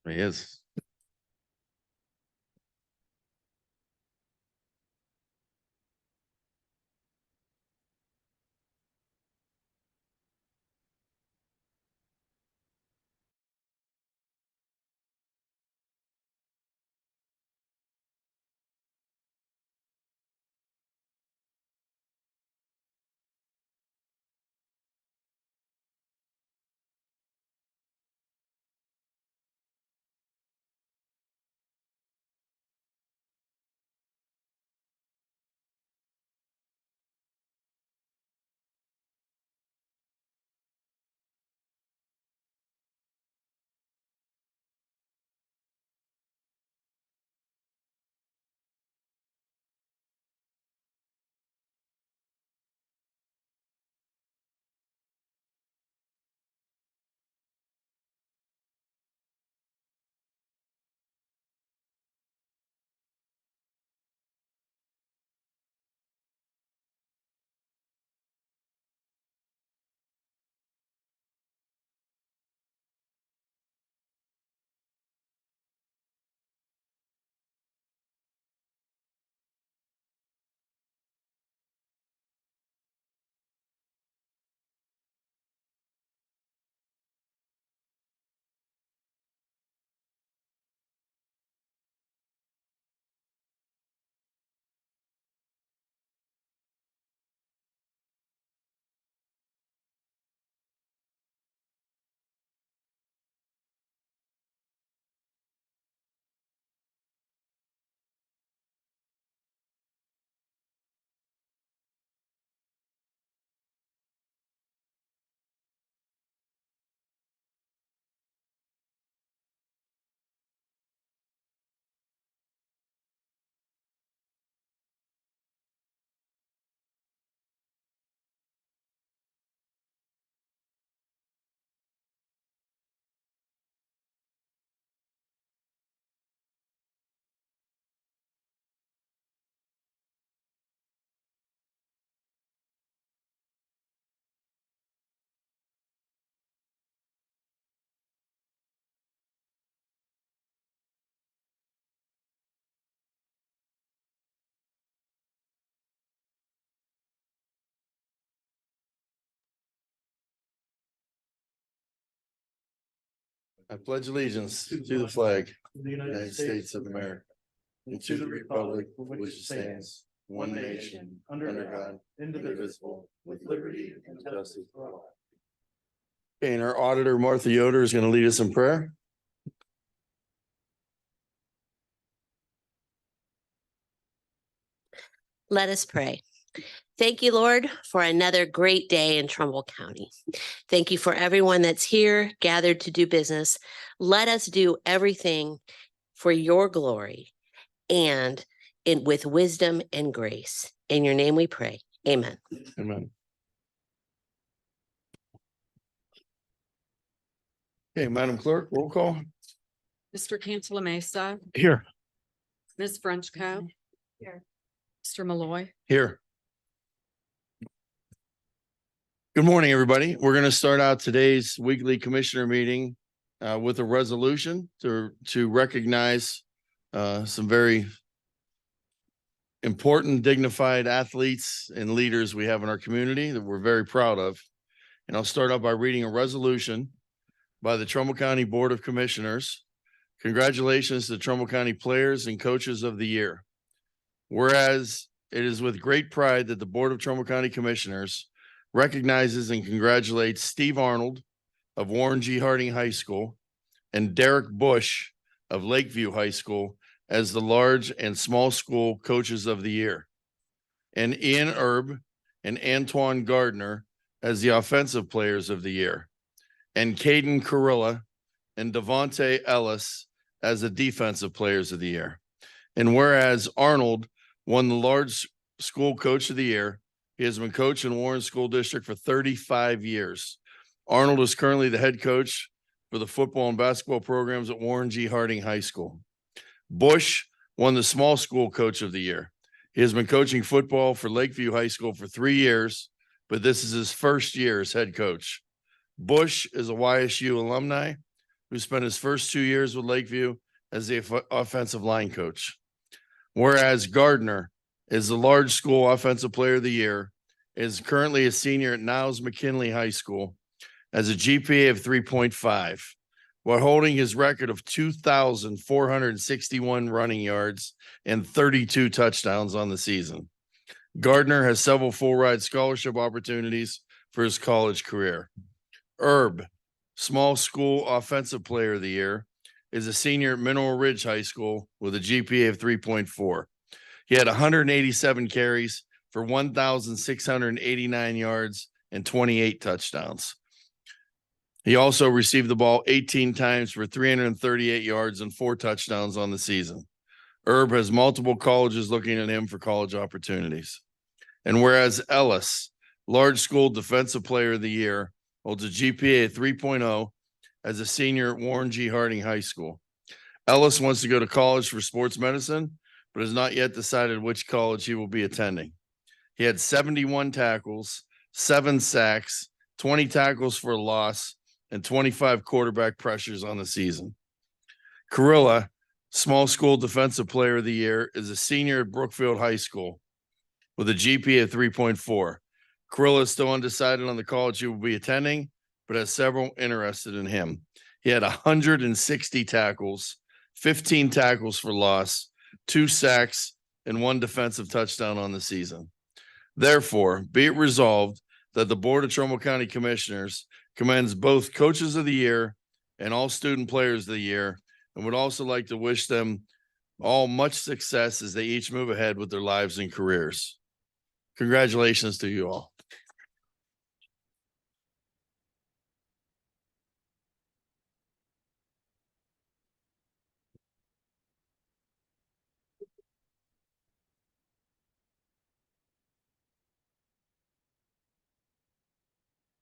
He is. I pledge allegiance to the flag of the United States of America and to the republic for which it stands, one nation, under God, indivisible, with liberty and justice for all. Okay, and our auditor, Martha Yoder, is going to lead us in prayer. Let us pray. Thank you, Lord, for another great day in Trumbull County. Thank you for everyone that's here, gathered to do business. Let us do everything for your glory and with wisdom and grace. In your name we pray. Amen. Amen. Okay, Madam Clerk, roll call. Mr. Cantala Mesa, Here. Ms. Frenchco. Here. Mr. Malloy. Here. Good morning, everybody. We're going to start out today's weekly commissioner meeting with a resolution to recognize some very important, dignified athletes and leaders we have in our community that we're very proud of. And I'll start out by reading a resolution by the Trumbull County Board of Commissioners. Congratulations to Trumbull County Players and Coaches of the Year. Whereas it is with great pride that the Board of Trumbull County Commissioners recognizes and congratulates Steve Arnold of Warren G. Harding High School and Derek Bush of Lakeview High School as the large and small school coaches of the year, and Ian Erb and Antoine Gardner as the offensive players of the year, and Caden Carilla and Devontae Ellis as the defensive players of the year. And whereas Arnold won the large school coach of the year, he has been coach in Warren School District for 35 years. Arnold is currently the head coach for the football and basketball programs at Warren G. Harding High School. Bush won the small school coach of the year. He has been coaching football for Lakeview High School for 3 years, but this is his first year as head coach. Bush is a YSU alumni who spent his first 2 years with Lakeview as the offensive line coach. Whereas Gardner is the large school offensive player of the year, is currently a senior at Niles McKinley High School, as a GPA of 3.5, while holding his record of 2,461 running yards and 32 touchdowns on the season. Gardner has several full ride scholarship opportunities for his college career. Herb, small school offensive player of the year, is a senior at Mineral Ridge High School with a GPA of 3.4. He had 187 carries for 1,689 yards and 28 touchdowns. He also received the ball 18 times for 338 yards and 4 touchdowns on the season. Herb has multiple colleges looking at him for college opportunities. And whereas Ellis, large school defensive player of the year, holds a GPA of 3.0 as a senior at Warren G. Harding High School. Ellis wants to go to college for sports medicine, but has not yet decided which college he will be attending. He had 71 tackles, 7 sacks, 20 tackles for a loss, and 25 quarterback pressures on the season. Carilla, small school defensive player of the year, is a senior at Brookfield High School with a GPA of 3.4. Carilla is still undecided on the college he will be attending, but has several interested in him. He had 160 tackles, 15 tackles for loss, 2 sacks, and 1 defensive touchdown on the season. Therefore, be it resolved that the Board of Trumbull County Commissioners commends both coaches of the year and all student players of the year, and would also like to wish them all much success as they each move ahead with their lives and careers. Congratulations to you all.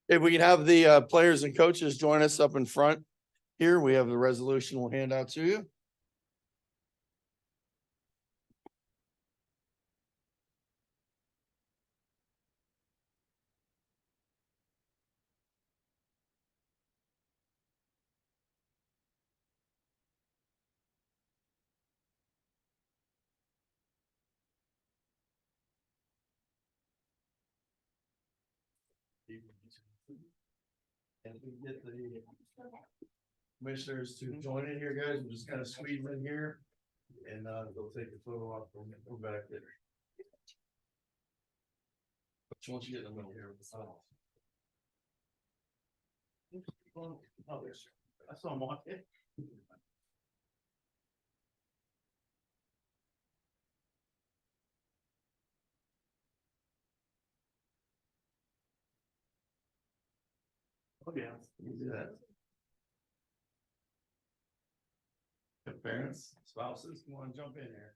If we can have the players and coaches join us up in front here, we have the resolution we'll hand out to you. And if we can get the commissioners to join in here, guys, we'll just kind of squeeze in here and they'll take a photo off from back there. But once you get in the middle here with the sign. Oh, there's, I saw him walk in. Oh, yeah, you can do that. If parents, spouses want to jump in here.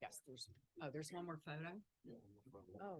Yes, there's one more photo. Oh.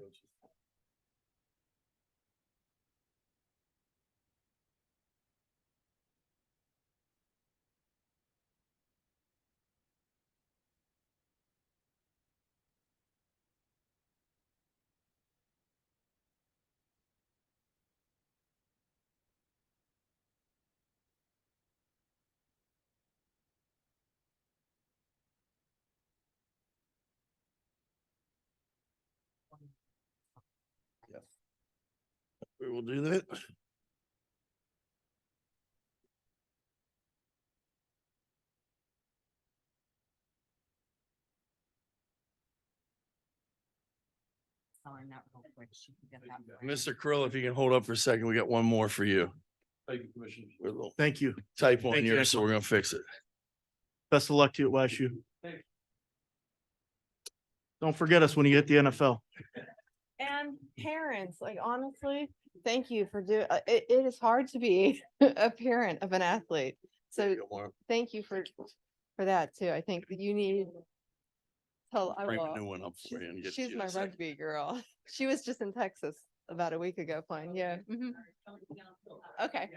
We will do that. Sign that real quick. She can get that. Mr. Krill, if you can hold up for a second, we got one more for you. Thank you, Commissioner. Thank you. Typo in Thank you, here, so we're gonna fix it. Best of luck to you at WashU. Don't forget us when you hit the NFL. And parents, like honestly, thank you for doing, it is hard to be a parent of an athlete. So thank you for that too. I think that you need. Tell, I Bring a will. new one up for you and get She's you my a second. rugby girl. She was just in Texas about a week ago playing. Yeah. Mhm. Okay.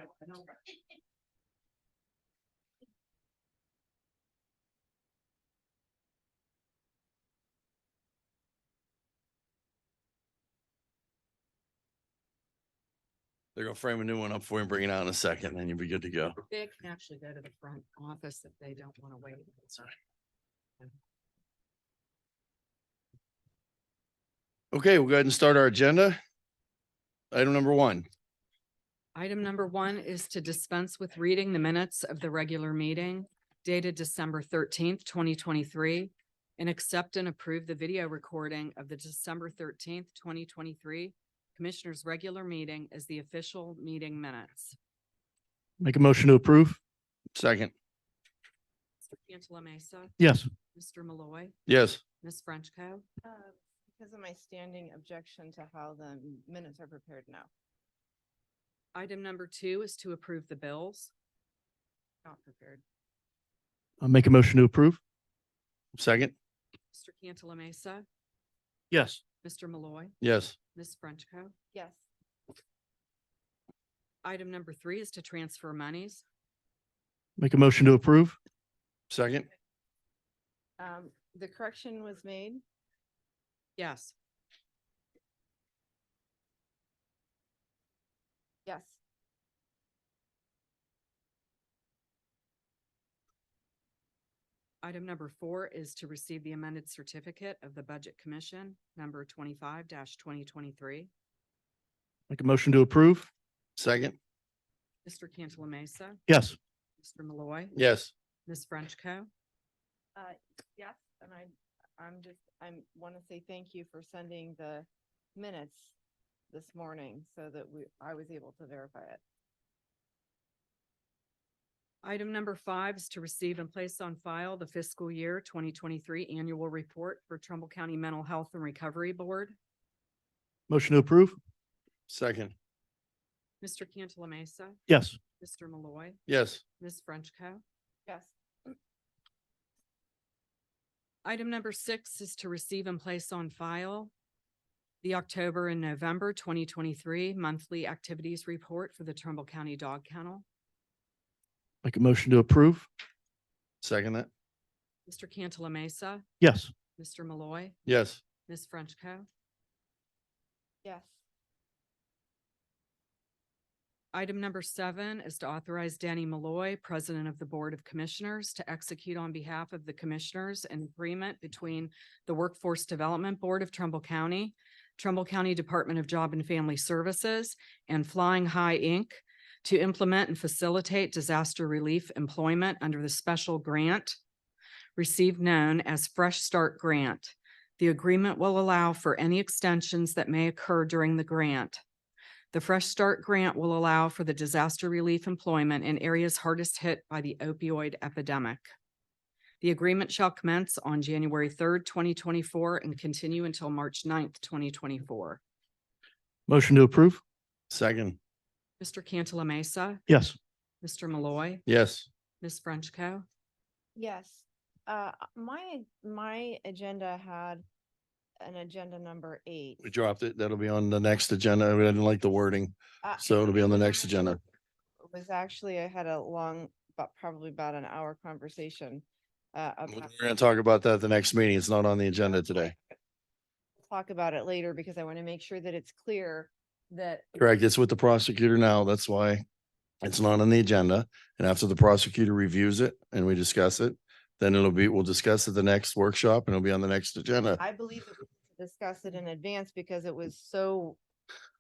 They're gonna frame a new one up for you and bring it out in a second, and then you'll be good to go. They can actually go to the front office if they don't want to wait. Okay, we'll go ahead and start our agenda. Item number 1. Item number 1 is to dispense with reading the minutes of the regular meeting dated December 13th, 2023, and accept and approve the video recording of the December 13th, 2023 Commissioners' regular meeting as the official meeting minutes. Make a motion to approve. Second. Mr. Cantala Mesa, Yes. Mr. Malloy, Yes. Ms. Frenchco. Because of my standing objection to how the minutes are prepared now. Item number 2 is to approve the bills. Not prepared. I'll make a motion to approve. Second. Mr. Cantala Mesa, Yes. Mr. Malloy, Yes. Ms. Frenchco. Yes. Item number 3 is to transfer monies. Make a motion to approve. Second. The correction was made. Yes. Yes. Item number 4 is to receive the amended certificate of the Budget Commission, number 25-2023. Make a motion to approve. Second. Mr. Cantala Mesa, Yes. Mr. Malloy, Yes. Ms. Frenchco. Yes, and I want to say thank you for sending the minutes this morning so that I was able to verify it. Item number 5 is to receive and place on file the fiscal year 2023 annual report for Trumbull County Mental Health and Recovery Board. Motion to approve. Second. Mr. Cantala Mesa, Yes. Mr. Malloy, Yes. Ms. Frenchco. Yes. Item number 6 is to receive and place on file the October and November 2023 monthly activities report for the Trumbull County Dog Kennel. Make a motion to approve. Second that. Mr. Cantala Mesa, Yes. Mr. Malloy, Yes. Ms. Frenchco. Yes. Item number 7 is to authorize Danny Malloy, President of the Board of Commissioners, to execute on behalf of the Commissioners an agreement between the Workforce Development Board of Trumbull County, Trumbull County Department of Job and Family Services, and Flying High, Inc. to implement and facilitate disaster relief employment under the special grant received known as Fresh Start Grant. The agreement will allow for any extensions that may occur during the grant. The Fresh Start Grant will allow for the disaster relief employment in areas hardest hit by the opioid epidemic. The agreement shall commence on January 3rd, 2024 and continue until March 9th, 2024. Motion to approve. Second. Mr. Cantala Mesa, Yes. Mr. Malloy, Yes. Ms. Frenchco. Yes. My agenda had an agenda number 8. We dropped it. That'll be on the next agenda. We didn't like the wording, so it'll be on the next agenda. It was actually, I had a long, probably about an hour conversation. We're About gonna talk about that at the next meeting. It's not on the agenda today. talk about it later because I want to make sure that it's clear that Correct. It's with the prosecutor now. That's why it's not on the agenda. And after the prosecutor reviews it and we discuss it, then we'll discuss it the next workshop and it'll be on the next agenda. I believe that we should discuss it in advance because it was so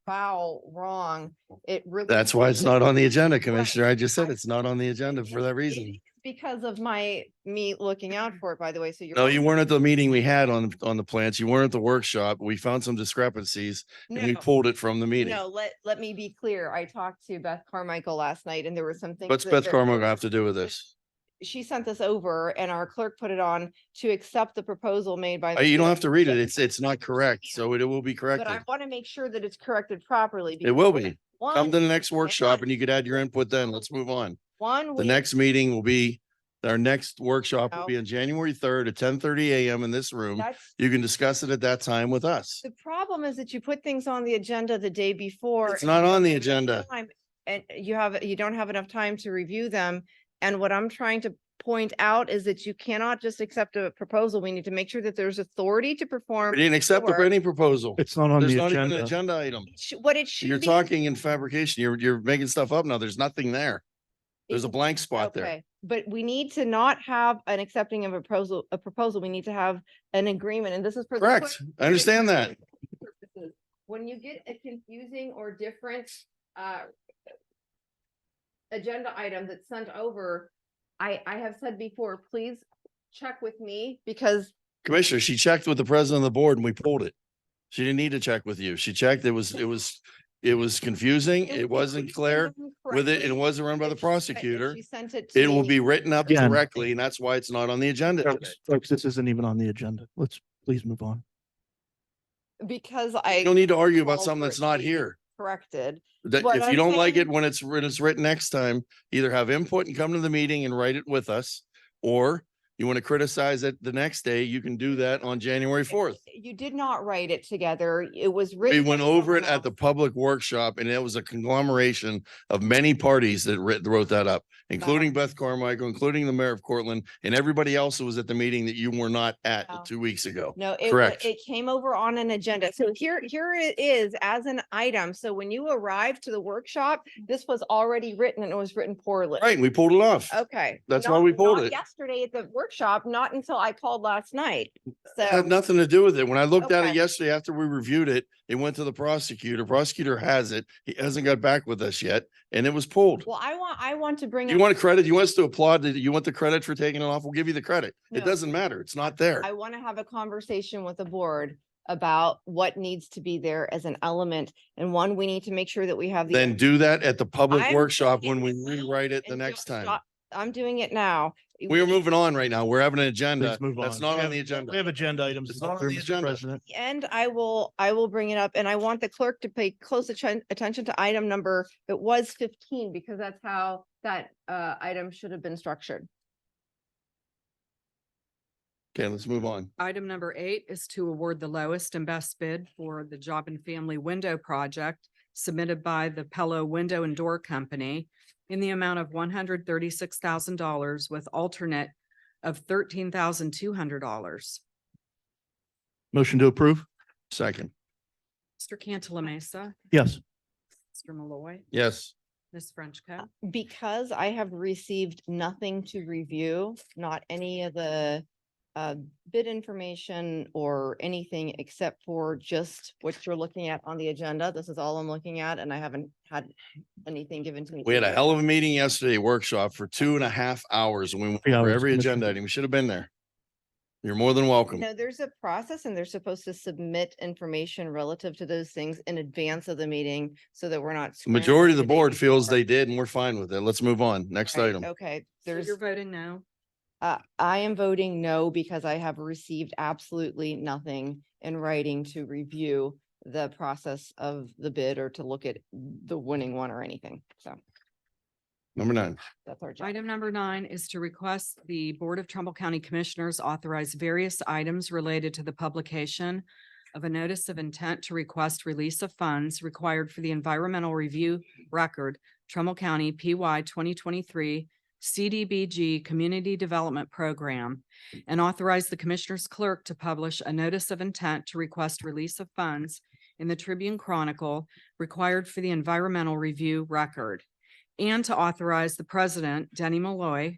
foul wrong. It really. That's why it's not on the agenda, Commissioner. I just said it's not on the agenda for that It reason. is because of me looking out for it, by the way, so you're. No, you weren't at the meeting we had on the plants. You weren't at the workshop. We found some discrepancies and we No. pulled it from the meeting. No, let me be clear. I talked to Beth Carmichael last night and there were some things. What's that- Beth that- Carmichael have to do with this? she sent this over and our clerk put it on to accept the proposal made by. the You don't board. have to read it. It's not correct. So it will be But corrected. I want to make sure that it's corrected properly. It will because be. Come to One, the next workshop and you could add your input then. Let's move on. one, The we, next meeting will be, our next workshop will No. be on January 3rd at 10:30 a.m. in this room. that's, You can discuss it at that time with us. the problem is that you put things on the agenda the day before. It's and not you on don't the have enough agenda. time, And you don't have enough time to review them. And what I'm trying to point out is that you cannot just accept a proposal. We need to make sure that there's authority to perform. We didn't accept work. any proposal. It's not on There's the not even an agenda. agenda item. What it should You're be. talking in fabrication. You're making stuff up now. There's nothing there. There's a blank spot there. Okay, but we need to not have an accepting of a proposal. We need to have an agreement, and this is for. the Correct. clerk. I understand that. Purposes. When you get a confusing or different agenda item that's sent over, I have said before, please check with me because. Commissioner, she checked with the president of the board and we pulled it. She didn't need to check with you. She checked. It was confusing. It wasn't clear with it. It wasn't run by the prosecutor. She sent it. It will me. be written up Again. correctly, and that's why it's not on the agenda today. Folks, this isn't even on the agenda. Let's please move on. Because You don't need to argue about called something for that's it not to be here. Corrected. That What if you I'm don't like saying- it when it's written next time, either have input and come to the meeting and write it with us, or you want to criticize it the next day, you can do that on January 4th. You did not write it together. It was We written. went by over it someone at the else. public workshop and it was a conglomeration of many parties that wrote that up, including Beth Carmichael, including the mayor of Cortland, and everybody else who was at the meeting that you were not at No. 2 weeks ago. No, it, Correct. it came over on an agenda. So here it is as an item. So when you arrived to the workshop, this was already written and it was written poorly. Right, and we pulled it off. Okay. That's why we pulled it. Yesterday at the workshop, not until I called last night. It had So, nothing to do with it. When I looked at it Okay. yesterday after we reviewed it, it went to the prosecutor. Prosecutor has it. He hasn't got back with us yet, and it was pulled. well, I want to bring. You up- want credit? You want us to applaud? You want the credit for taking it off? We'll give you the credit. It No. doesn't matter. It's not there. I want to have a conversation with the board about what needs to be there as an element. And one, we need to make sure that we have. the Then do that at the public I'm workshop doing when it we now, rewrite it the and next don't time. stop. I'm doing it now. We're moving on right now. We're having an agenda. Please move on. That's not We on the have- agenda. We have agenda items. It's not on Through the Mr. agenda. President. And I will bring it up and I want the clerk to pay close attention to item number, it was 15 because that's how that item should have been structured. Okay, let's move on. Item number 8 is to award the lowest and best bid for the Job and Family Window Project submitted by the Pello Window and Door Company in the amount of $136,000 with alternate of $13,200. Motion to approve? Second. Mr. Cantala Mesa, Yes. Mr. Malloy, Yes. Ms. Frenchco. Because I have received nothing to review, not any of the bid information or anything except for just what you're looking at on the agenda. This is all I'm looking at and I haven't had anything given to me. We had a hell of a meeting yesterday, workshop for 2.5 hours and we went 3 over hours, every Commissioner. agenda item. We should have been there. You're more than welcome. No, there's a process and they're supposed to submit information relative to those things in advance of the meeting so that we're not. The majority of the scrambling day board feels before. they did and we're fine with it. Let's move on. Next Right, item. Okay, So there's, you're voting no. I am voting no because I have received absolutely nothing in writing to review the process of the bid or to look at the winning one or anything. So Number 9. that's our job. Item number 9 is to request the Board of Trumbull County Commissioners authorize various items related to the publication of a notice of intent to request release of funds required for the environmental review record, Trumbull County PY 2023 CDBG Community Development Program, and authorize the Commissioner's clerk to publish a notice of intent to request release of funds in the Tribune Chronicle required for the environmental review record, and to authorize the President, Denny Malloy,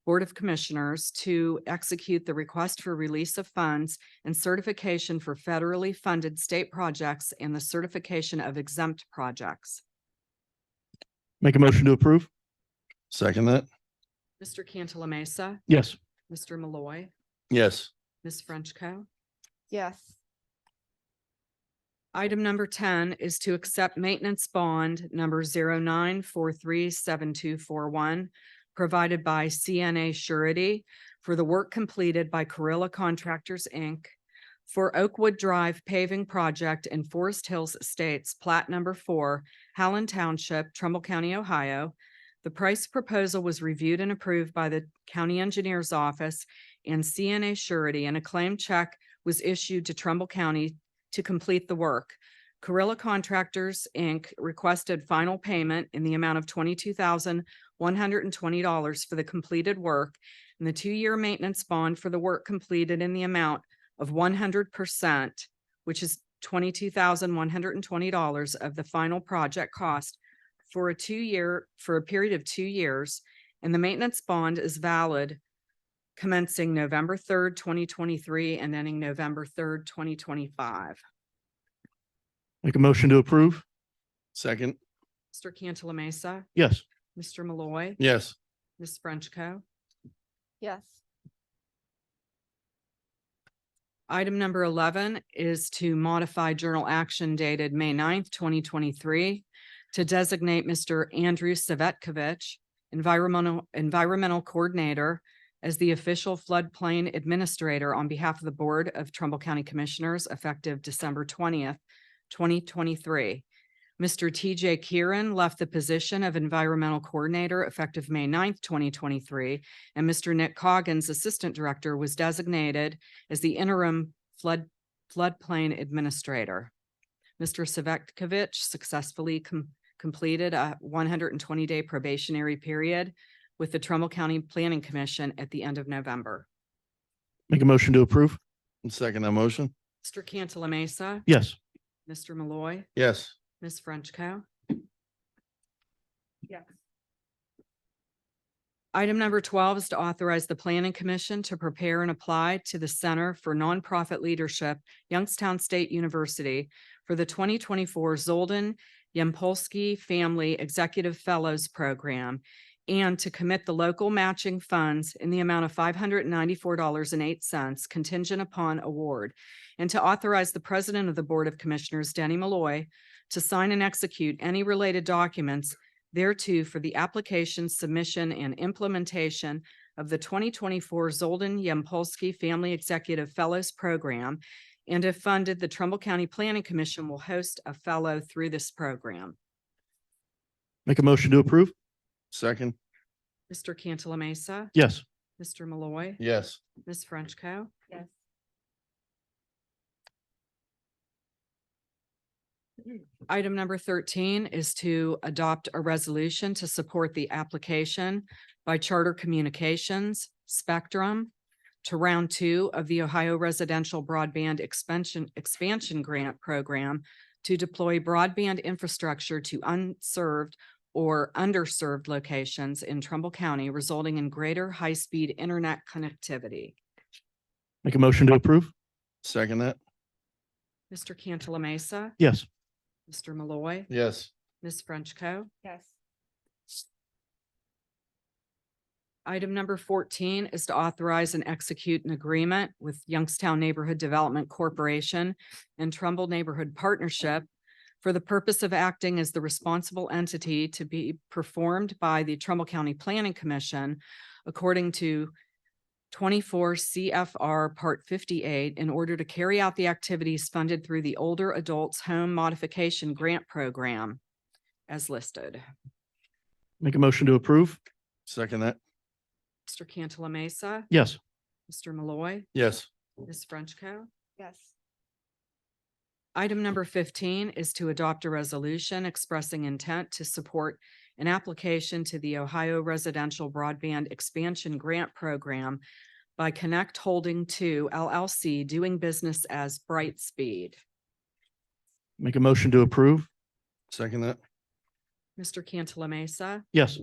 Board of Commissioners, to execute the request for release of funds and certification for federally funded state projects and the certification of exempt projects. Make a motion to approve? Second that? Mr. Cantala Mesa, Yes. Mr. Malloy, Yes. Ms. Frenchco. Yes, Item number 10 is to accept maintenance bond number 09437241 provided by CNA Surety for the work completed by Carrilla Contractors, Inc. for Oakwood Drive paving project in Forest Hills Estates, plat number 4, Howland Township, Trumbull County, Ohio. The price proposal was reviewed and approved by the county engineer's office and CNA Surety, and a claim check was issued to Trumbull County to complete the work. Carrilla Contractors, Inc. requested final payment in the amount of $22,120 for the completed work, and the 2-year maintenance bond for the work completed in the amount of 100%, which is $22,120 of the final project cost for a period of 2 years, and the maintenance bond is valid commencing November 3rd, 2023 and ending November 3rd, 2025. Make a motion to approve? Second. Mr. Cantala Mesa, Yes. Mr. Malloy, Yes. Ms. Frenchco. Yes. Item number 11 is to modify journal action dated May 9th, 2023 to designate Mr. Andrew Savetkovich, environmental coordinator, as the official floodplain administrator on behalf of the Board of Trumbull County Commissioners effective December 20th, 2023. Mr. TJ Kieran left the position of environmental coordinator effective May 9th, 2023, and Mr. Nick Coggins, assistant director, was designated as the interim floodplain administrator. Mr. Savetkovich successfully completed a 120-day probationary period with the Trumbull County Planning Commission at the end of November. Make a motion to approve? And second that motion. Mr. Cantala Mesa, Yes. Mr. Malloy, Yes. Ms. Frenchco. Yes. Item number 12 is to authorize the Planning Commission to prepare and apply to the Center for Nonprofit Leadership, Youngstown State University, for the 2024 Zolden Yampolsky Family Executive Fellows Program, and to commit the local matching funds in the amount of $594.08 contingent upon award, and to authorize the President of the Board of Commissioners, Denny Malloy, to sign and execute any related documents thereto for the application, submission, and implementation of the 2024 Zolden Yampolsky Family Executive Fellows Program. And if funded, the Trumbull County Planning Commission will host a fellow through this program. Make a motion to approve? Second. Mr. Cantala Mesa, Yes. Mr. Malloy, Yes. Ms. Frenchco. Yes. Item number 13 is to adopt a resolution to support the application by Charter Communications Spectrum to round 2 of the Ohio Residential Broadband Expansion Grant Program to deploy broadband infrastructure to unserved or underserved locations in Trumbull County, resulting in greater high-speed internet connectivity. Make a motion to approve? Second that. Mr. Cantala Mesa, Yes. Mr. Malloy, Yes. Ms. Frenchco. Yes. Item number 14 is to authorize and execute an agreement with Youngstown Neighborhood Development Corporation and Trumbull Neighborhood Partnership for the purpose of acting as the responsible entity to be performed by the Trumbull County Planning Commission according to 24 CFR Part 58 in order to carry out the activities funded through the Older Adults Home Modification Grant Program as listed. Make a motion to approve? Second that. Mr. Cantala Mesa, Yes. Mr. Malloy, Yes. Ms. Frenchco. Yes. Item number 15 is to adopt a resolution expressing intent to support an application to the Ohio Residential Broadband Expansion Grant Program by Connect Holding 2 LLC, doing business as Brightspeed. Make a motion to approve? Second that. Mr. Cantala Mesa, Yes.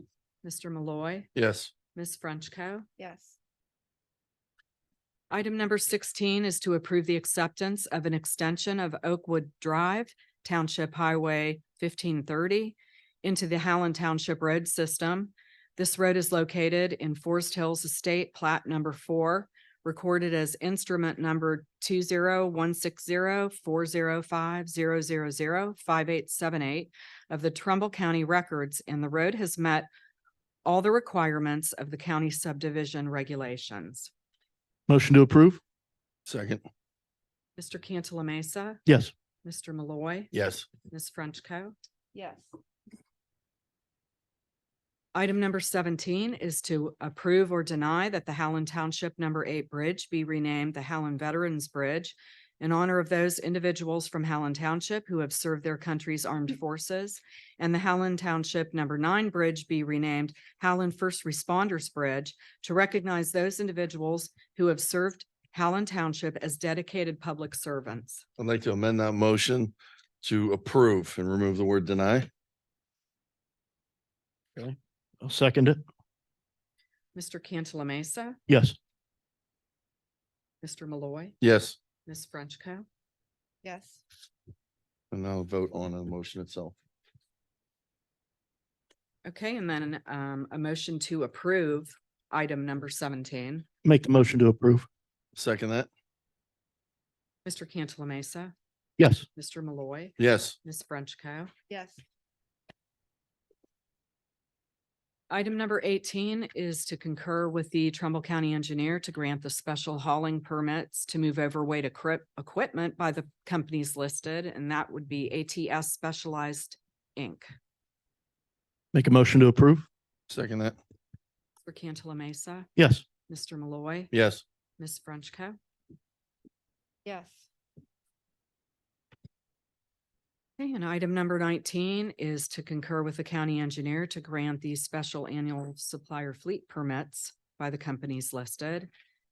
Mr. Malloy, Yes. Ms. Frenchco. Yes. Item number 16 is to approve the acceptance of an extension of Oakwood Drive, Township Highway 1530 into the Howland Township road system. This road is located in Forest Hills Estate, plat number 4, recorded as instrument number 201604050005878 of the Trumbull County records, and the road has met all the requirements of the county subdivision regulations. Motion to approve? Second. Mr. Cantala Mesa, Yes. Mr. Malloy, Yes. Ms. Frenchco. Yes. Item number 17 is to approve or deny that the Howland Township Number 8 Bridge be renamed the Howland Veterans Bridge in honor of those individuals from Howland Township who have served their country's armed forces, and the Howland Township Number 9 Bridge be renamed Howland First Responders Bridge to recognize those individuals who have served Howland Township as dedicated public servants. I'd like to amend that motion to approve and remove the word deny. I'll second it. Mr. Cantala Mesa, Yes. Mr. Malloy, Yes. Ms. Frenchco. Yes. And now vote on the motion itself. Okay, and then a motion to approve item number 17. Make the motion to approve. Second that. Mr. Cantala Mesa, Yes. Mr. Malloy, Yes. Ms. Frenchco. Yes. Item number 18 is to concur with the Trumbull County Engineer to grant the special hauling permits to move overweight equipment by the companies listed, and that would be ATS Specialized, Inc. Make a motion to approve? Second that. For Cantala Mesa, Yes. Mr. Malloy, Yes. Ms. Frenchco. Yes. Okay, and item number 19 is to concur with the county engineer to grant these special annual supplier fleet permits by the companies listed: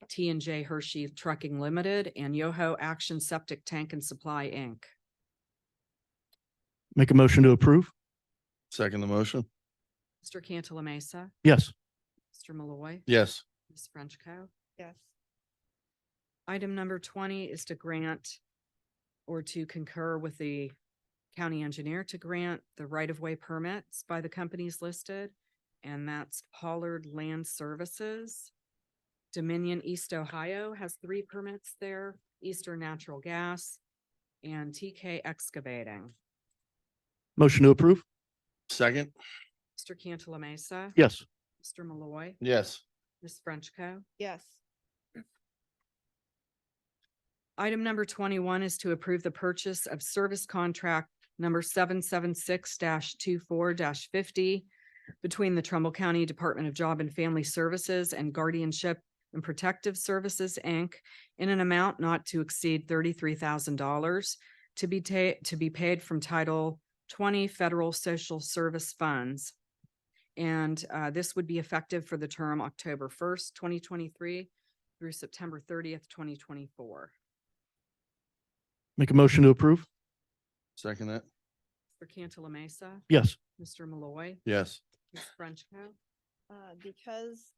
T&J Hershey Trucking Limited and Yoho Action Septic Tank and Supply, Inc. Make a motion to approve? Second the motion. Mr. Cantala Mesa, Yes. Mr. Malloy, Yes. Ms. Frenchco. Yes. Item number 20 is to grant or to concur with the county engineer to grant the right-of-way permits by the companies listed, and that's Pollard Land Services. Dominion East Ohio has 3 permits there, Eastern Natural Gas, and TK Excavating. Motion to approve? Second. Mr. Cantala Mesa. Yes. Mr. Malloy, Yes. Ms. Frenchco. Yes. Item number 21 is to approve the purchase of service contract number 776-24-50 between the Trumbull County Department of Job and Family Services and Guardianship and Protective Services, Inc. in an amount not to exceed $33,000 to be paid from Title 20 Federal Social Service Funds. And this would be effective for the term October 1st, 2023 through September 30th, 2024. Make a motion to approve? Second that. For Cantala Mesa, Yes. Mr. Malloy, Yes. Ms. Frenchco. Because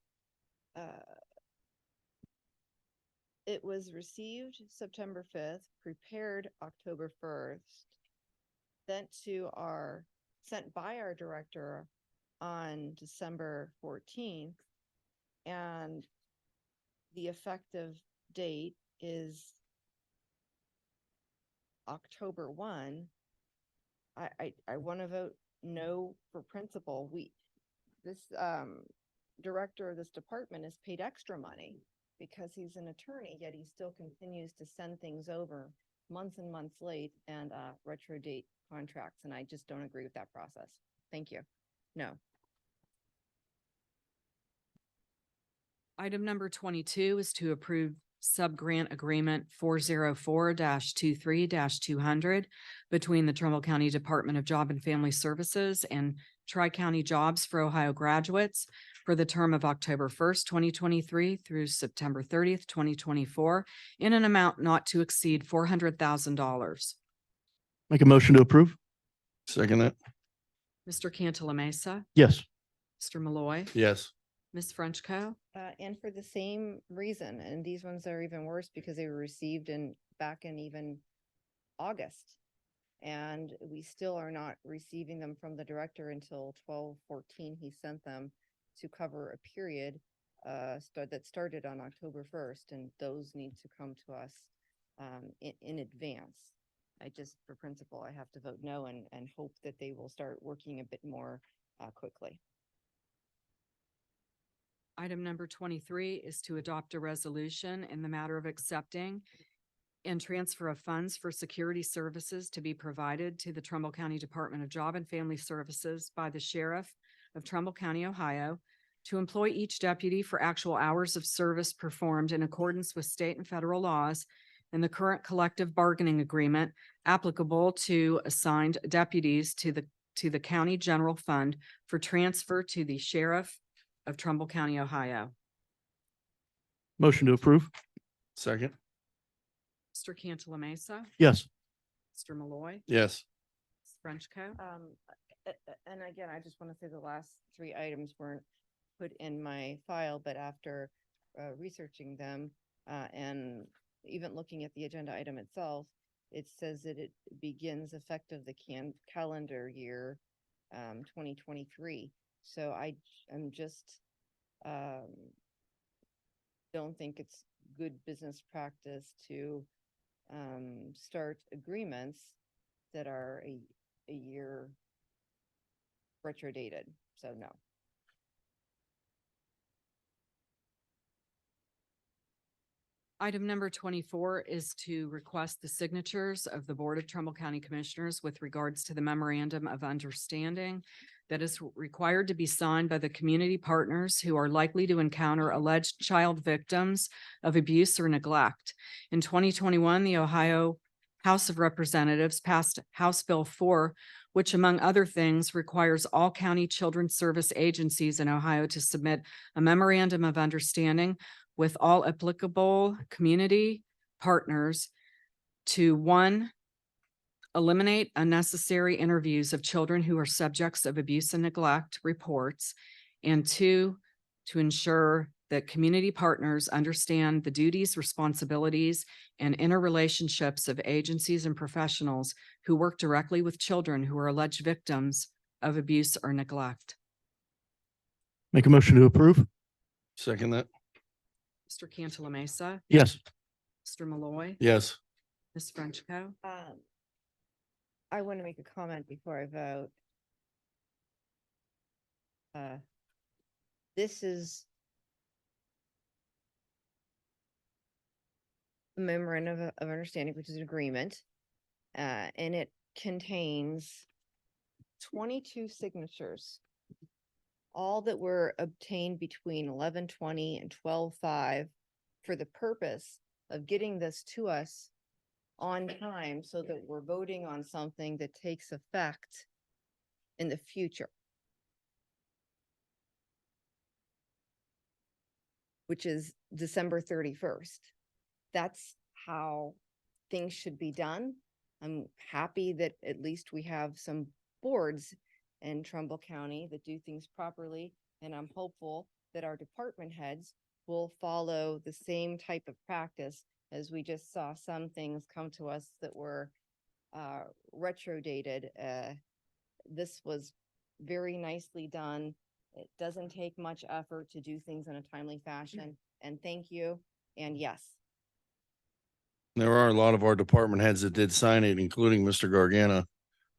it was received September 5th, prepared October 1st, sent by our director on December 14th, and the effective date is October 1. I want to vote no for principal. This director of this department is paid extra money because he's an attorney, yet he still continues to send things over months and months late and retro date contracts, and I just don't agree with that process. Thank you. No. Item number 22 is to approve sub-grant agreement 404-23-200 between the Trumbull County Department of Job and Family Services and Tri-County Jobs for Ohio Graduates for the term of October 1st, 2023 through September 30th, 2024 in an amount not to exceed $400,000. Make a motion to approve? Second that. Mr. Cantala Mesa, Yes. Mr. Malloy, Yes. Ms. Frenchco. And for the same reason, and these ones are even worse because they were received back in even August. And we still are not receiving them from the director until 12/14. He sent them to cover a period that started on October 1st, and those need to come to us in advance. For principle, I have to vote no and hope that they will start working a bit more quickly. Item number 23 is to adopt a resolution in the matter of accepting and transfer of funds for security services to be provided to the Trumbull County Department of Job and Family Services by the Sheriff of Trumbull County, Ohio, to employ each deputy for actual hours of service performed in accordance with state and federal laws and the current collective bargaining agreement applicable to assigned deputies to the county general fund for transfer to the Sheriff of Trumbull County, Ohio. Motion to approve? Second. Mr. Cantala Mesa, Yes. Mr. Malloy, Yes. Ms. Frenchco. And again, I just want to say the last three items weren't put in my file, but after researching them and even looking at the agenda item itself, it says that it begins effective the calendar year 2023. So I'm just don't think it's good business practice to start agreements that are a year retrodated. So no. Item number 24 is to request the signatures of the Board of Trumbull County Commissioners with regards to the memorandum of understanding that is required to be signed by the community partners who are likely to encounter alleged child victims of abuse or neglect. In 2021, the Ohio House of Representatives passed House Bill 4, which among other things requires all county children's service agencies in Ohio to submit a memorandum of understanding with all applicable community partners to, one, eliminate unnecessary interviews of children who are subjects of abuse and neglect reports, and two, to ensure that community partners understand the duties, responsibilities, and interrelationships of agencies and professionals who work directly with children who are alleged victims of abuse or neglect. Make a motion to approve? Second that. Mr. Cantala Mesa, Yes. Mr. Malloy, Yes. Ms. Frenchco. I want to make a comment before I vote. This is a memorandum of understanding, which is an agreement, and it contains 22 signatures, all that were obtained between 11/20 and 12/5 for the purpose of getting this to us on time so that we're voting on something that takes effect in the future, which is December 31st. That's how things should be done. I'm happy that at least we have some boards in Trumbull County that do things properly, and I'm hopeful that our department heads will follow the same type of practice, as we just saw some things come to us that were retrodated. This was very nicely done. It doesn't take much effort to do things in a timely fashion, and thank you, and yes. There are a lot of our department heads that did sign it, including Mr. Gargano.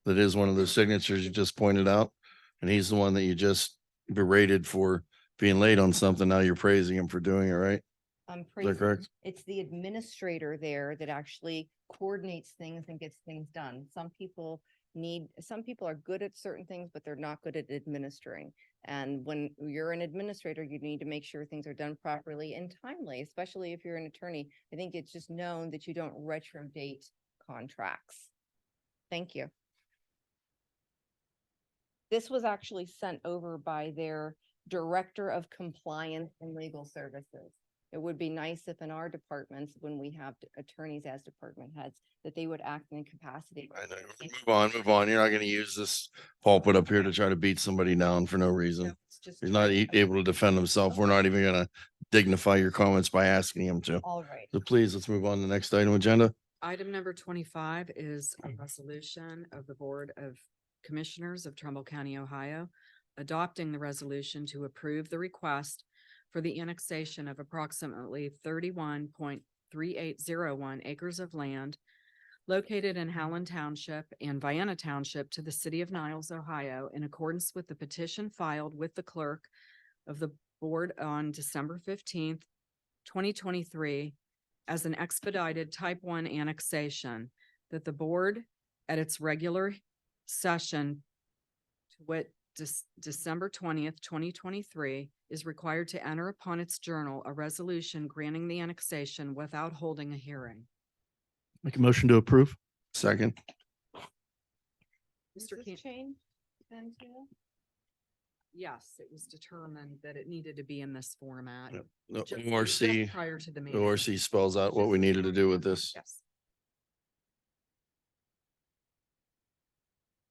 That is one of those signatures you just pointed out. And he's the one that you just berated for being late on something. Now you're praising him for doing it, right? I'm Is that praising, correct? it's the administrator there that actually coordinates things and gets things done. Some people are good at certain things, but they're not good at administering. And when you're an administrator, you need to make sure things are done properly and timely, especially if you're an attorney. I think it's just known that you don't retrodate contracts. Thank you. This was actually sent over by their Director of Compliance and Legal Services. It would be nice if in our departments, when we have attorneys as department heads, that they would act in capacity. I know. Move on. You're not going to use this pulpit up here to try to beat somebody down for no reason. It's just He's not able to defend himself. We're not even going to dignify your comments by asking him to. all right. So please, let's move on to the next item agenda. Item number 25 is a resolution of the Board of Commissioners of Trumbull County, Ohio, adopting the resolution to approve the request for the annexation of approximately 31.3801 acres of land located in Howland Township and Vienna Township to the city of Niles, Ohio, in accordance with the petition filed with the clerk of the board on December 15th, 2023 as an expedited type 1 annexation, that the board at its regular session to wit, December 20th, 2023, is required to enter upon its journal a resolution granting the annexation without holding a hearing. Make a motion to approve? Second. Is Mr. this Can- change then too? Yes, it was determined that it needed to be in this format. Yep. No, Just ORC, prior to the meeting. ORC spells out what we needed to do with this. Yes.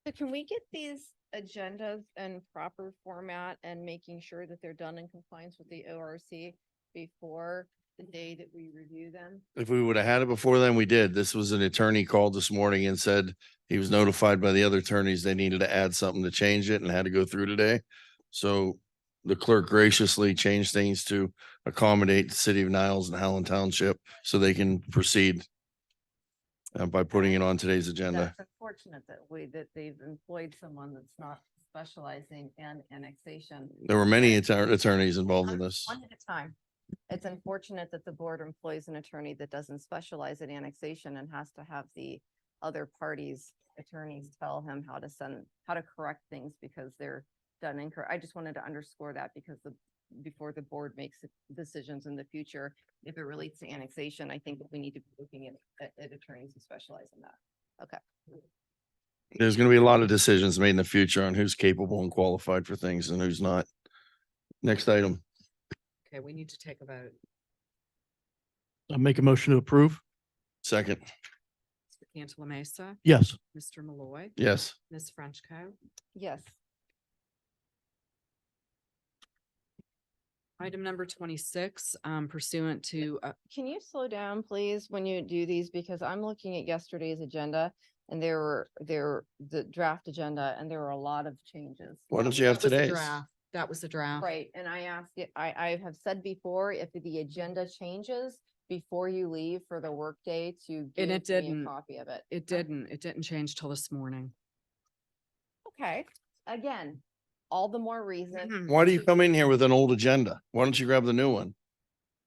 So can we get these agendas in proper format and making sure that they're done in compliance with the ORC before the day that we review them? If we would have had it before then, we did. This was an attorney called this morning and said he was notified by the other attorneys they needed to add something to change it and had to go through today. So the clerk graciously changed things to accommodate the city of Niles and Howland Township so they can proceed by putting it on today's agenda. That's unfortunate that they've employed someone that's not specializing in annexation. There were many attorneys involved in this. One at a time. It's unfortunate that the board employs an attorney that doesn't specialize in annexation and has to have the other parties' attorneys tell him how to correct things because they're done incorrect. I just wanted to underscore that because before the board makes decisions in the future, if it relates to annexation, I think that we need to be looking at attorneys who specialize in that. Okay. There's going to be a lot of decisions made in the future on who's capable and qualified for things and who's not. Next item. Okay, we need to take a vote. I make a motion to approve? Second. Mr. Cantala Mesa, Yes. Mr. Malloy, Yes. Ms. Frenchco. Yes. Item number 26, pursuant to, Can you slow down, please, when you do these? Because I'm looking at yesterday's agenda and the draft agenda, and there were a lot of changes. Why don't you have that was a today's? draft. That was a draft. Right, and I asked it, I have said before, if the agenda changes before you leave for the workday to give it me a didn't. copy of it. It didn't change till this morning. Okay, again, all the more reason. Why do you come in here with an old agenda? Why don't you grab the new one?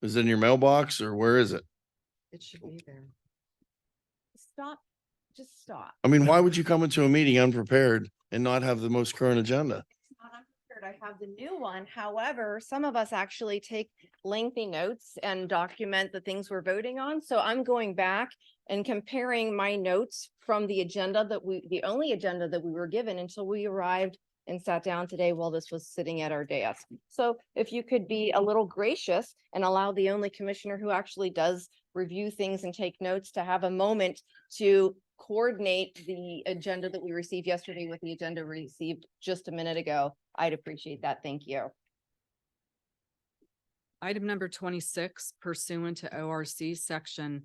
Is it in your mailbox or where is it? It should be there. Stop, just stop. I mean, why would you come into a meeting unprepared and not have the most current agenda? It's not unprepared. I have the new one. However, some of us actually take lengthy notes and document the things we're voting on. So I'm going back and comparing my notes from the agenda the only agenda that we were given until we arrived and sat down today while this was sitting at our desk. So if you could be a little gracious and allow the only commissioner who actually does review things and take notes to have a moment to coordinate the agenda that we received yesterday with the agenda received just a minute ago, I'd appreciate that. Thank you. Item number 26 pursuant to ORC section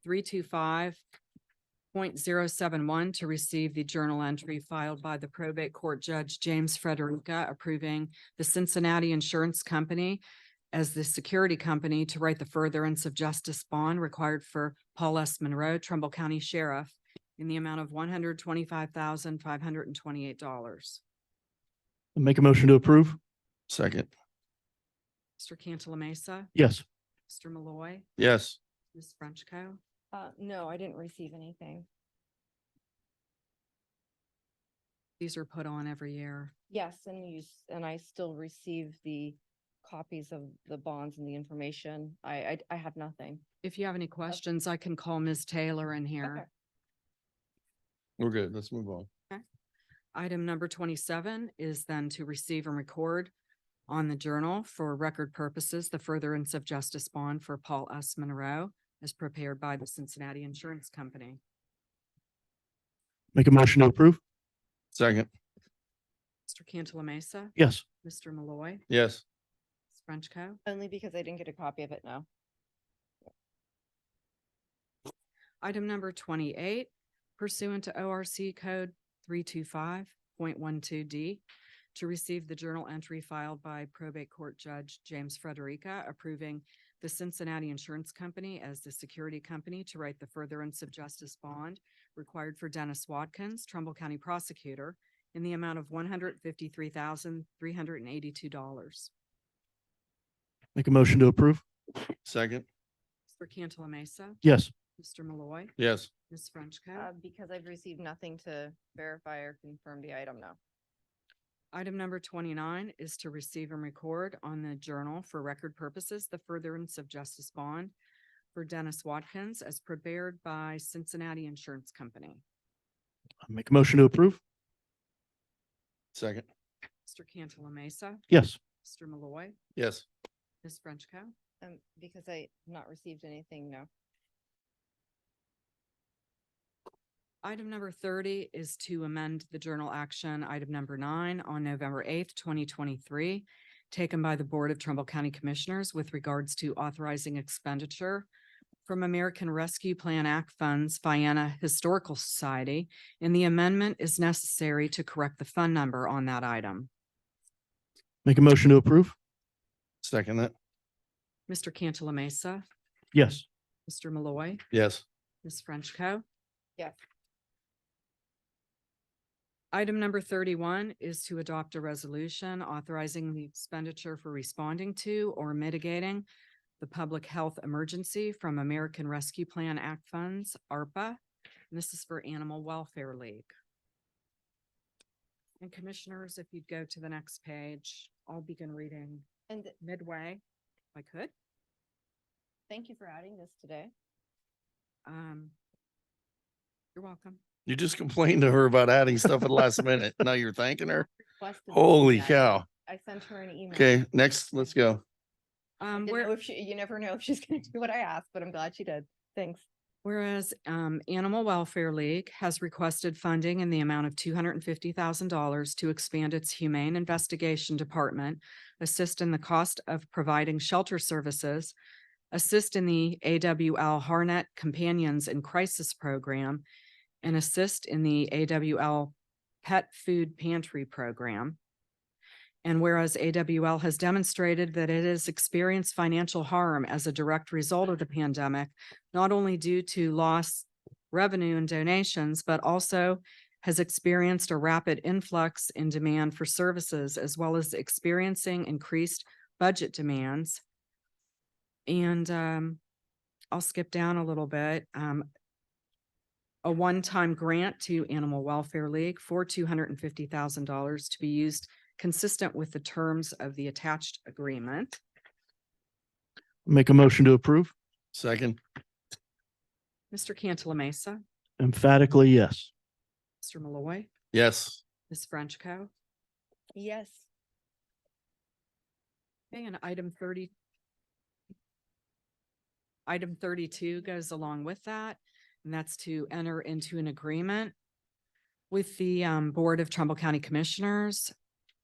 325.071 to receive the journal entry filed by the probate court judge James Frederica approving the Cincinnati Insurance Company as the security company to write the furtherance of justice bond required for Paul S. Monroe, Trumbull County Sheriff, in the amount of $125,528. I make a motion to approve? Second. Mr. Cantala Mesa, Yes. Mr. Malloy, Yes. Ms. Frenchco. No, I didn't receive anything. These are put on every year. Yes, and I still receive the copies of the bonds and the information. I have nothing. If you have any questions, I can call Ms. Taylor in Okay. here. We're good. Let's move on. Item number 27 is then to receive and record on the journal for record purposes, the furtherance of justice bond for Paul S. Monroe as prepared by the Cincinnati Insurance Company. Make a motion to approve? Second. Mr. Cantala Mesa, Yes. Mr. Malloy, Yes. Ms. Frenchco. Only because I didn't get a copy of it now. Item number 28 pursuant to ORC code 325.12D to receive the journal entry filed by probate court judge James Frederica approving the Cincinnati Insurance Company as the security company to write the furtherance of justice bond required for Dennis Watkins, Trumbull County prosecutor, in the amount of $153,382. Make a motion to approve? Second. Mr. Cantala Mesa, Yes. Mr. Malloy, Yes. Ms. Frenchco. Because I've received nothing to verify or confirm the item, no. Item number 29 is to receive and record on the journal for record purposes, the furtherance of justice bond for Dennis Watkins as prepared by Cincinnati Insurance Company. Make a motion to approve? Second. Mr. Cantala Mesa, Yes. Mr. Malloy, Yes. Ms. Frenchco. Because I have not received anything, no. Item number 30 is to amend the journal action, item number 9, on November 8th, 2023, taken by the Board of Trumbull County Commissioners with regards to authorizing expenditure from American Rescue Plan Act funds, Vienna Historical Society, and the amendment is necessary to correct the fund number on that item. Make a motion to approve? Second that. Mr. Cantala Mesa, Yes. Mr. Malloy, Yes. Ms. Frenchco. Yes. Item number 31 is to adopt a resolution authorizing the expenditure for responding to or mitigating the public health emergency from American Rescue Plan Act funds, ARPA. And this is for Animal Welfare League. And commissioners, if you'd go to the next page, I'll begin reading And midway, if I could. thank you for adding this today. You're welcome. You just complained to her about adding stuff at the last minute. Now you're thanking her? Requested this Holy today. cow. I sent her an email. Okay, next, let's go. I didn't know if you never know if she's gonna do what I asked, but I'm glad she did. Thanks. Whereas Animal Welfare League has requested funding in the amount of $250,000 to expand its Humane Investigation Department, assist in the cost of providing shelter services, assist in the AWL Harnett Companions in Crisis Program, and assist in the AWL Pet Food Pantry Program. And whereas AWL has demonstrated that it has experienced financial harm as a direct result of the pandemic, not only due to lost revenue and donations, but also has experienced a rapid influx in demand for services, as well as experiencing increased budget demands. And I'll skip down a little bit. A one-time grant to Animal Welfare League for $250,000 to be used consistent with the terms of the attached agreement. Make a motion to approve? Second. Mr. Cantala Mesa, Emphatically, yes. Mr. Malloy, Yes. Ms. Frenchco. Yes. Okay, and item 30. Item 32 goes along with that, and that's to enter into an agreement with the Board of Trumbull County Commissioners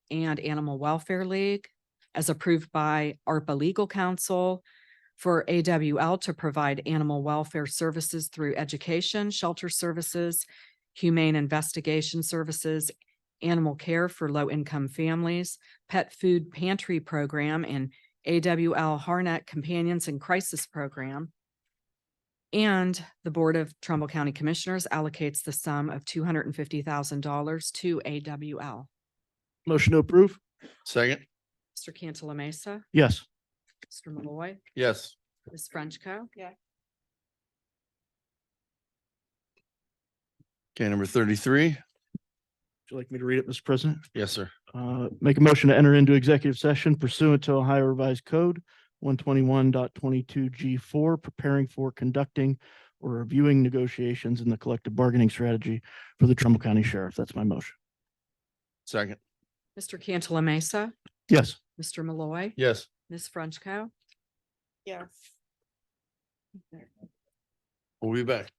and Animal Welfare League as approved by ARPA Legal Counsel for AWL to provide animal welfare services through education, shelter services, humane investigation services, animal care for low-income families, pet food pantry program, and AWL Harnett Companions in Crisis Program. And the Board of Trumbull County Commissioners allocates the sum of $250,000 to AWL. Motion to approve? Second. Mr. Cantala Mesa, Yes. Mr. Malloy, Yes. Ms. Frenchco. Okay, number 33. Would you like me to read it, Mr. President? Yes, sir. Make a motion to enter into executive session pursuant to Ohio Revised Code 121.22G4, preparing for conducting or reviewing negotiations in the collective bargaining strategy for the Trumbull County Sheriff. That's my motion. Second. Mr. Cantala Mesa, Yes. Mr. Malloy, Yes. Ms. Frenchco. Yes. We'll be back.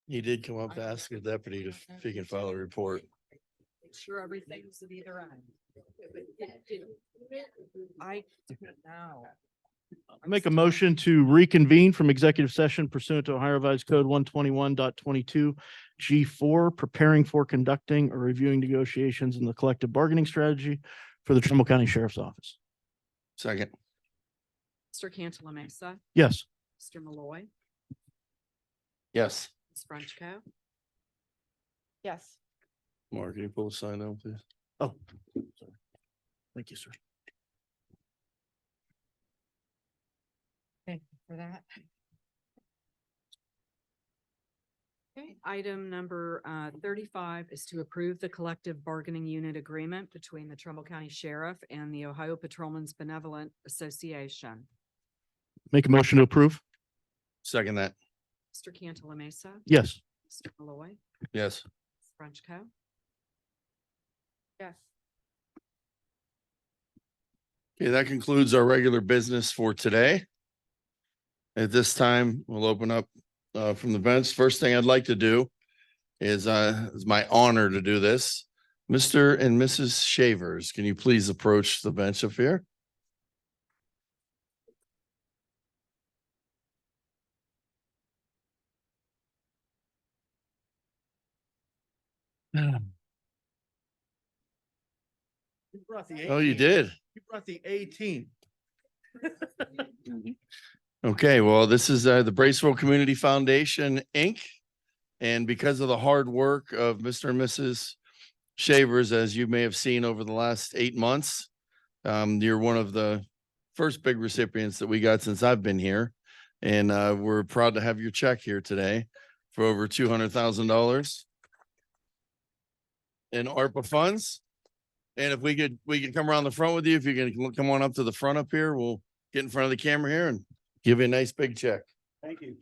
He did come up to ask the deputy if he can file a report. Make sure everything's at either end. I don't know. I make a motion to reconvene from executive session pursuant to Ohio Revised Code 121.22 G4, preparing for conducting or reviewing negotiations in the collective bargaining strategy for the Trumbull County Sheriff's Office. Second, Mr. Cantala Mesa, Yes. Mr. Malloy, yes. Ms. Frenchco. Yes. Mark, can you pull the sign down, please? Oh, sorry. Thank you, sir. Thank you for that. Okay, item number 35 is to approve the collective bargaining unit agreement between the Trumbull County Sheriff and the Ohio Patrolmen's Benevolent Association. Make a motion to approve? Second that, Mr. Cantala Mesa, Yes. Mr. Malloy, yes. Ms. Frenchco. Yes. Okay, that concludes our regular business for today. At this time, we'll open up from the bench. First thing I'd like to do is it's my honor to do this. Mr. and Mrs. Shavers, can you please approach the bench up here? You brought the Oh, you did? You brought the A team. Okay, well, this is the Braceville Community Foundation, Inc. And because of the hard work of Mr. and Mrs. Shavers, as you may have seen over the last 8 months, you're one of the first big recipients that we got since I've been here. And we're proud to have your check here today for over $200,000 in ARPA funds. And if we could come around the front with you, if you can come on up to the front up here, we'll get in front of the camera here and give you a nice big check. Thank you.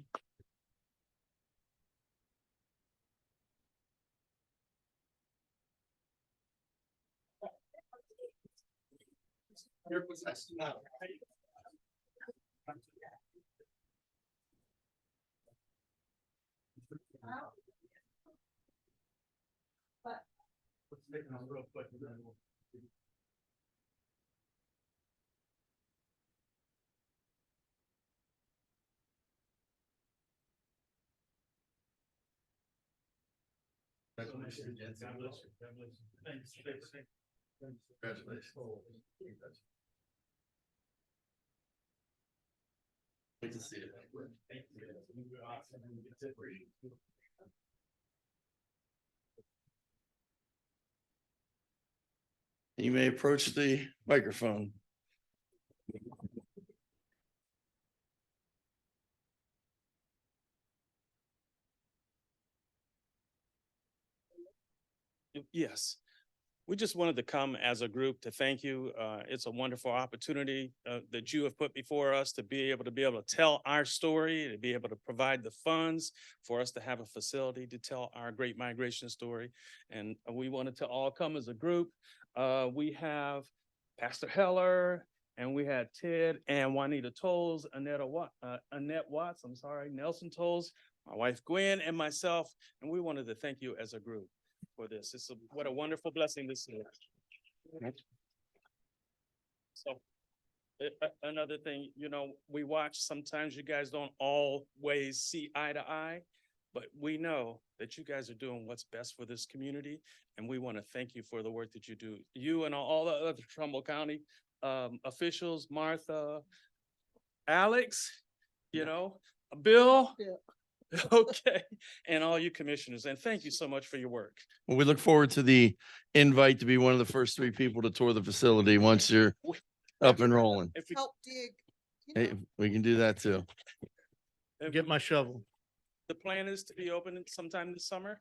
Good to see you. You may approach the microphone. Yes, we just wanted to come as a group to thank you. It's a wonderful opportunity that you have put before us to be able to tell our story, to be able to provide the funds for us to have a facility to tell our great migration story. And we wanted to all come as a group. We have Pastor Heller, and we had Ted and Juanita Tolles, Annette Watts, Nelson Tolles, my wife Gwen, and myself. And we wanted to thank you as a group for this. What a wonderful blessing this is. So another thing, we watch, sometimes you guys don't always see eye to eye, but we know that you guys are doing what's best for this community. And we want to thank you for the work that you do. You and all the other Trumbull County officials, Martha, Alex, Bill. Yeah. Okay, and all you commissioners, and thank you so much for your work. Well, we look forward to the invite to be one of the first 3 people to tour the facility once you're up and rolling. If we, help dig. Hey, we can do that too. Get my shovel. the plan is to be open sometime this summer,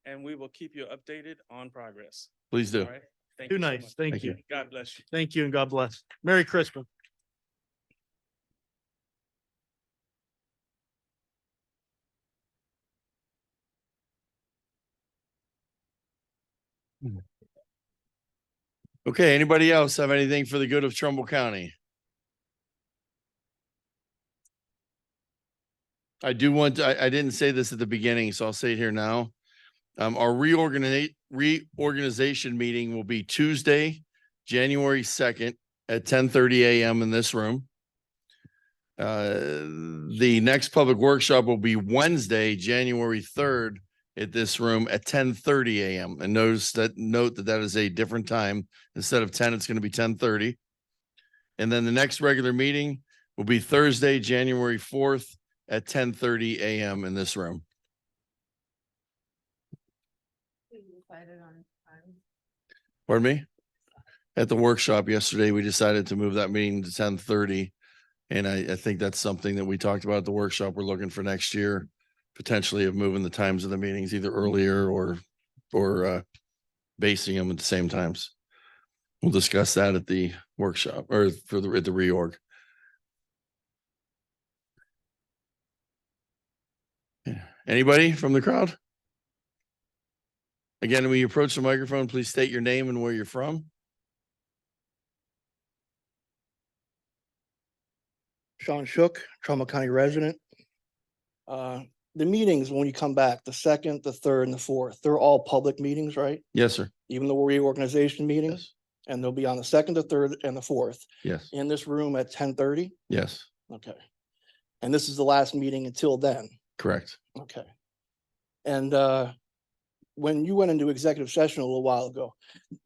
and we will keep you updated on progress. Please do. All right. Thank Too you so nice. much. Thank Thank you. God bless you. Thank you and God bless. Merry Christmas. Okay, anybody else have anything for the good of Trumbull County? I do want, I didn't say this at the beginning, so I'll say it here now. Our reorganization meeting will be Tuesday, January 2nd at 10:30 a.m. in this room. The next public workshop will be Wednesday, January 3rd at this room at 10:30 a.m. And note that that is a different time. Instead of 10, it's going to be 10:30. And then the next regular meeting will be Thursday, January 4th at 10:30 a.m. in this room. Pardon me? At the workshop yesterday, we decided to move that meeting to 10:30. And I think that's something that we talked about at the workshop. We're looking for next year, potentially of moving the times of the meetings either earlier or basing them at the same times. We'll discuss that at the workshop or at the reorg. Anybody from the crowd? Again, when you approach the microphone, please state your name and where you're from. Sean Shook, Trumbull County resident. The meetings, when you come back, the second, the third, and the fourth, they're all public meetings, right? Yes, sir. Even the reorganization meetings, Yes. and they'll be on the second, the third, and the fourth Yes. in this room at 10:30. Yes. Okay. And this is the last meeting until then. Correct. Okay. And when you went into executive session a little while ago,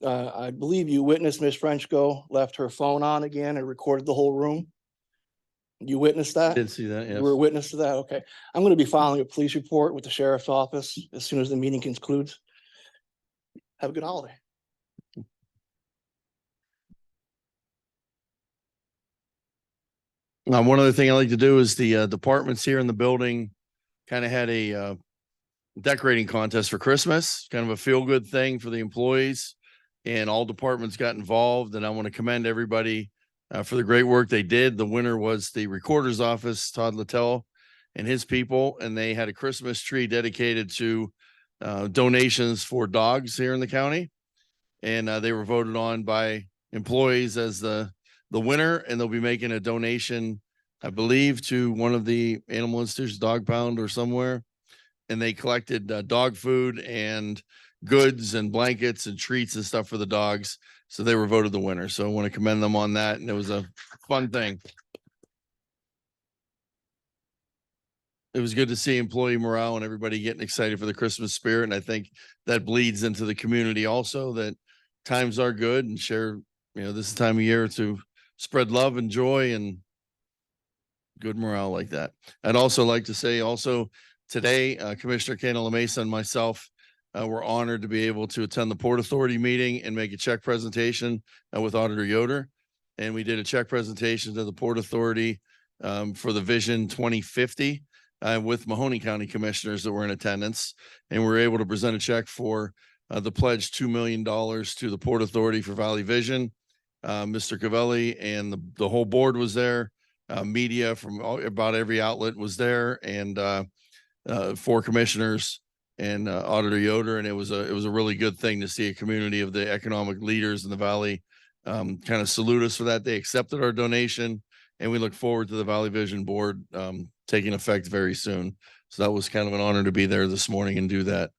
I believe you witnessed Ms. Frenchco left her phone on again and recorded the whole room. You witnessed that? Did see that. You were a Yes. witness to that? Okay. I'm going to be filing a police report with the sheriff's office as soon as the meeting concludes. Have a good holiday. One other thing I like to do is the departments here in the building kind of had a decorating contest for Christmas, kind of a feel good thing for the employees, and all departments got involved. And I want to commend everybody for the great work they did. The winner was the recorder's office, Todd Littell and his people, and they had a Christmas tree dedicated to donations for dogs here in the county. And they were voted on by employees as the winner, and they'll be making a donation, I believe, to one of the animal institutions, Dog Pound or somewhere. And they collected dog food and goods and blankets and treats and stuff for the dogs. So they were voted the winner. So I want to commend them on that. And it was a fun thing. It was good to see employee morale and everybody getting excited for the Christmas spirit. And I think that bleeds into the community also, that times are good and share, this is the time of year to spread love and joy and good morale like that. I'd also like to say also today, Commissioner Kane Mesa and myself were honored to be able to attend the Port Authority meeting and make a check presentation with Auditor Yoder. And we did a check presentation to the Port Authority for the Vision 2050 with Mahoney County commissioners that were in attendance. And we were able to present a check for the pledge $2 million to the Port Authority for Valley Vision. Mr. Cavelli and the whole board was there. Media from about every outlet was there, and 4 commissioners and Auditor Yoder. And it was a really good thing to see a community of the economic leaders in the Valley kind of salute us for that. They accepted our donation, and we look forward to the Valley Vision Board taking effect very soon. So that was kind of an honor to be there this morning and do that.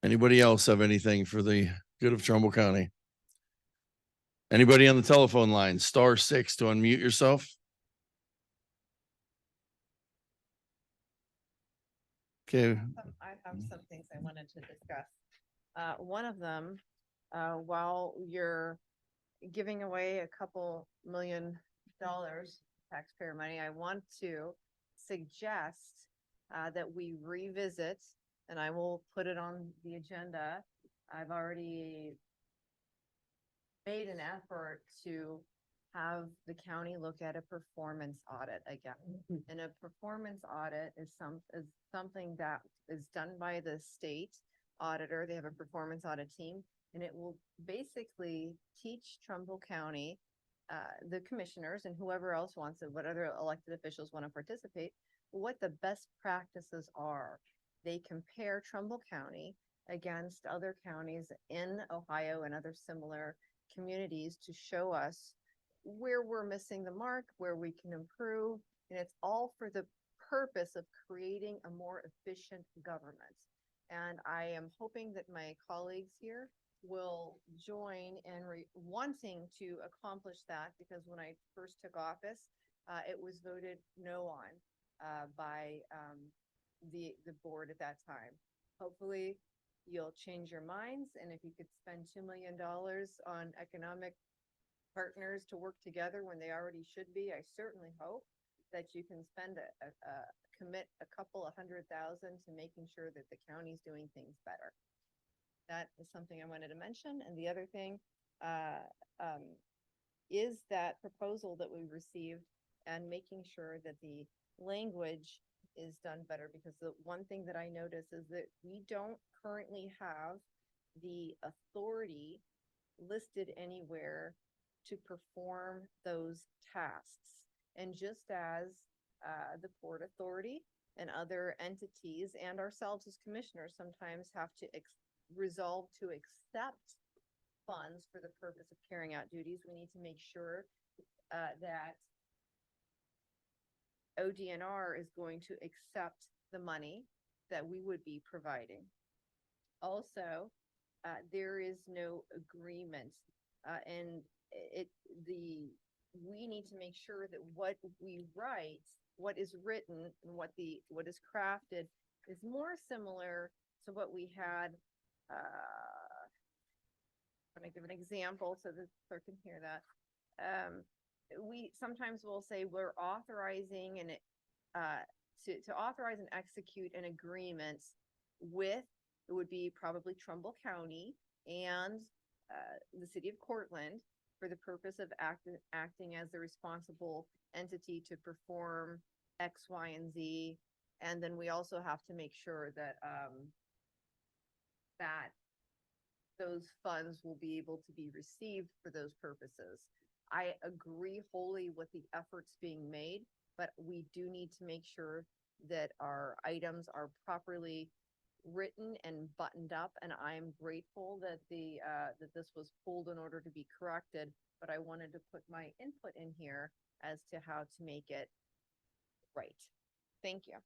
Anybody else have anything for the good of Trumbull County? Anybody on the telephone line? *6 to unmute yourself. Okay. I have some things I wanted to discuss. One of them, while you're giving away a couple $1 million taxpayer money, I want to suggest that we revisit, and I will put it on the agenda. I've already made an effort to have the county look at a performance audit again. And a performance audit is something that is done by the state auditor. They have a performance audit team, and it will basically teach Trumbull County, the commissioners and whoever else wants it, what other elected officials want to participate, what the best practices are. They compare Trumbull County against other counties in Ohio and other similar communities to show us where we're missing the mark, where we can improve, and it's all for the purpose of creating a more efficient government. And I am hoping that my colleagues here will join in wanting to accomplish that, because when I first took office, it was voted no on by the board at that time. Hopefully, you'll change your minds, and if you could spend $2 million on economic partners to work together when they already should be, I certainly hope that you can spend commit a couple of $100,000 to making sure that the county's doing things better. That is something I wanted to mention. And the other thing is that proposal that we received, and making sure that the language is done better, because the one thing that I notice is that we don't currently have the authority listed anywhere to perform those tasks. And just as the Port Authority and other entities and ourselves as commissioners sometimes have to resolve to accept funds for the purpose of carrying out duties, we need to make sure that ODNR is going to accept the money that we would be providing. Also, there is no agreement, and we need to make sure that what we write, what is written, and what is crafted is more similar to what we had. I'm going to give an example so the clerk can hear that. We sometimes will say we're authorizing to authorize and execute an agreement with, it would be probably Trumbull County and the city of Cortland, for the purpose of acting as the responsible entity to perform X, Y, and Z. And then we also have to make sure that that those funds will be able to be received for those purposes. I agree wholly with the efforts being made, but we do need to make sure that our items are properly written and buttoned up. And I'm grateful that that this was pulled in order to be corrected, but I wanted to put my input in here as to how to make it right. Thank you.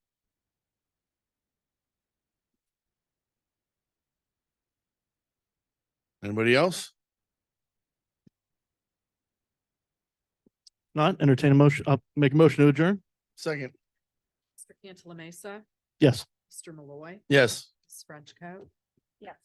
Anybody else? Not entertain a motion. I'll make a motion to adjourn. Second. Mr. Cantala Mesa, Yes. Mr. Malloy, Yes. Ms. Frenchco. Yes.